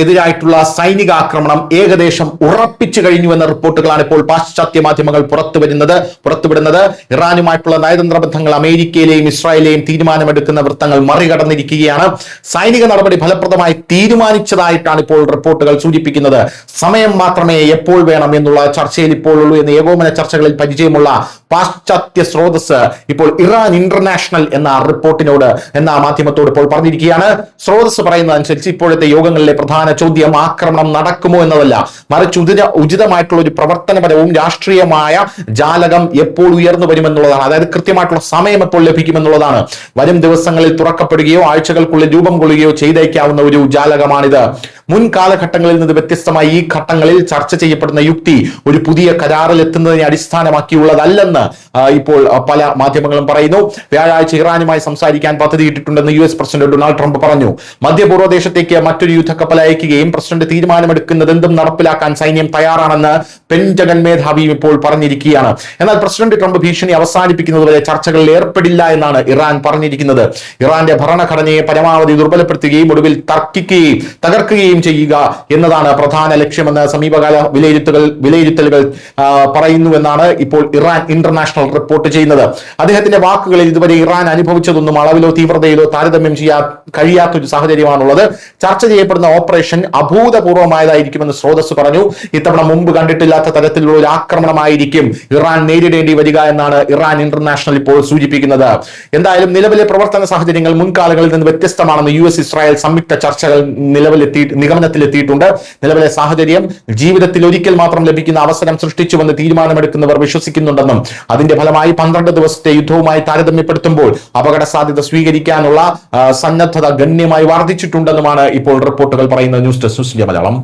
എതിരായിട്ടുള്ള സൈനിക ആക്രമണം ഏകദേശം ഉറപ്പിച്ചു കഴിഞ്ഞുവെന്ന റിപ്പോർട്ടുകളാണ് ഇപ്പോൾ പാശ്ചാത്യ മാധ്യമങ്ങൾ പുറത്തുവിടുന്നത്. ഇറാനുമായിട്ടുള്ള നയതന്ത്ര ബന്ധങ്ങൾ അമേരിക്കയിലെയും ഇസ്രായേലിലെയും തീരുമാനമെടുക്കുന്ന വൃത്തങ്ങൾ മറികടന്നിരിക്കുകയാണ്. സൈനിക നടപടി ഫലപ്രദമായി തീരുമാനിച്ചതായിട്ടാണ് ഇപ്പോൾ റിപ്പോർട്ടുകൾ സൂചിപ്പിക്കുന്നത്. സമയം മാത്രമേ എപ്പോൾ വേണം എന്നുള്ള ചർച്ചയിൽ ഇപ്പോൾ ഉള്ളൂ എന്ന് ഏകോപന ചർച്ചകളിൽ പരിചയമുള്ള പാശ്ചാത്യ സ്രോതസ് ഇപ്പോൾ ഇറാൻ ഇന്റർനാഷണൽ എന്ന മാധ്യമത്തോട് ഇപ്പോൾ പറഞ്ഞിരിക്കുകയാണ്. സ്രോതസ് പറയുന്നതനുസരിച്ച് ഇപ്പോഴത്തെ യോഗങ്ങളിലെ പ്രധാന ചോദ്യം ആക്രമണം നടക്കുമോ എന്നതല്ല, മറിച്ച് ഉചിതമായിട്ടുള്ള ഒരു പ്രവർത്തനപരവും രാഷ്ട്രീയമായ ജാലകം എപ്പോൾ ഉയർന്നു വരുമെന്നുള്ളതാണ്. അതായത് കൃത്യമായിട്ടുള്ള സമയം എപ്പോൾ ലഭിക്കുമെന്നുള്ളതാണ്. വരും ദിവസങ്ങളിൽ തുറക്കപ്പെടുകയോ ആഴ്ചകൾക്കുള്ളിൽ രൂപം കൊള്ളുകയോ ചെയ്തേക്കാവുന്ന ഒരു ജാലകമാണിത്. മുൻ കാലഘട്ടങ്ങളിൽ നിന്ന് വ്യത്യസ്തമായി ഈ ഘട്ടങ്ങളിൽ ചർച്ച ചെയ്യപ്പെടുന്ന യുക്തി ഒരു പുതിയ കരാറിൽ എത്തുന്നതിനെ അടിസ്ഥാനമാക്കിയുള്ളതല്ലെന്ന് ഇപ്പോൾ പല മാധ്യമങ്ങളും പറയുന്നു. വ്യാഴാഴ്ച ഇറാനുമായി സംസാരിക്കാൻ പദ്ധതിയിട്ടിട്ടുണ്ടെന്ന് US പ്രസിഡന്റ് ഡൊണാൾഡ് ട്രംപ് പറഞ്ഞു. മധ്യപൂർവ്വ ദേശത്തേക്ക് മറ്റൊരു യുദ്ധക്കപ്പൽ അയക്കുകയും പ്രസിഡന്റ് തീരുമാനമെടുക്കുന്നതെന്തും നടപ്പിലാക്കാൻ സൈന്യം തയ്യാറാണെന്ന് പെന്റഗൺ മേധാവിയും ഇപ്പോൾ പറഞ്ഞിരിക്കുകയാണ്. എന്നാൽ പ്രസിഡന്റ് ട്രംപ് ഭീഷണി അവസാനിപ്പിക്കുന്നതുവരെ ചർച്ചകളിൽ ഏർപ്പെടില്ല എന്നാണ് ഇറാൻ പറഞ്ഞിരിക്കുന്നത്. ഇറാന്റെ ഭരണഘടനയെ പരമാവധി ദുർബലപ്പെടുത്തുകയും ഒടുവിൽ തകർക്കുകയും ചെയ്യുക എന്നതാണ് പ്രധാന ലക്ഷ്യമെന്ന് സമീപകാല വിലയിരുത്തലുകൾ പറയുന്നുവെന്നാണ് ഇപ്പോൾ ഇറാൻ ഇന്റർനാഷണൽ റിപ്പോർട്ട് ചെയ്യുന്നത്. അദ്ദേഹത്തിന്റെ വാക്കുകളിൽ ഇതുവരെ ഇറാൻ അനുഭവിച്ചതൊന്നും അളവിലോ തീവ്രതയിലോ താരതമ്യം ചെയ്യാൻ കഴിയാത്തൊരു സാഹചര്യമാണുള്ളത്. ചർച്ച ചെയ്യപ്പെടുന്ന ഓപ്പറേഷൻ അഭൂതപൂർവമായതായിരിക്കുമെന്ന് സ്രോതസ് പറഞ്ഞു. ഇത്തവണ മുമ്പ് കണ്ടിട്ടില്ലാത്ത തരത്തിലുള്ള ഒരു ആക്രമണമായിരിക്കും ഇറാൻ നേരിടേണ്ടി വരിക എന്നാണ് ഇറാൻ ഇന്റർനാഷണൽ ഇപ്പോൾ സൂചിപ്പിക്കുന്നത്. എന്തായാലും നിലവിലെ പ്രവർത്തന സാഹചര്യങ്ങൾ മുൻകാലങ്ങളിൽ നിന്ന് വ്യത്യസ്തമാണെന്ന് US ഇസ്രായേൽ സംയുക്ത ചർച്ചകൾ നിഗമനത്തിലെത്തിയിട്ടുണ്ട്. നിലവിലെ സാഹചര്യം ജീവിതത്തിൽ ഒരിക്കൽ മാത്രം ലഭിക്കുന്ന അവസരം സൃഷ്ടിച്ചുവെന്ന് തീരുമാനമെടുക്കുന്നവർ വിശ്വസിക്കുന്നുണ്ടെന്നും അതിന്റെ ഫലമായി 12 ദിവസത്തെ യുദ്ധവുമായി താരതമ്യപ്പെടുത്തുമ്പോൾ അപകട സാധ്യത സ്വീകരിക്കാനുള്ള സന്നദ്ധത ഗണ്യമായി വർദ്ധിച്ചിട്ടുണ്ടെന്നുമാണ് ഇപ്പോൾ റിപ്പോർട്ടുകൾ പറയുന്നത്. News desk Malayalam.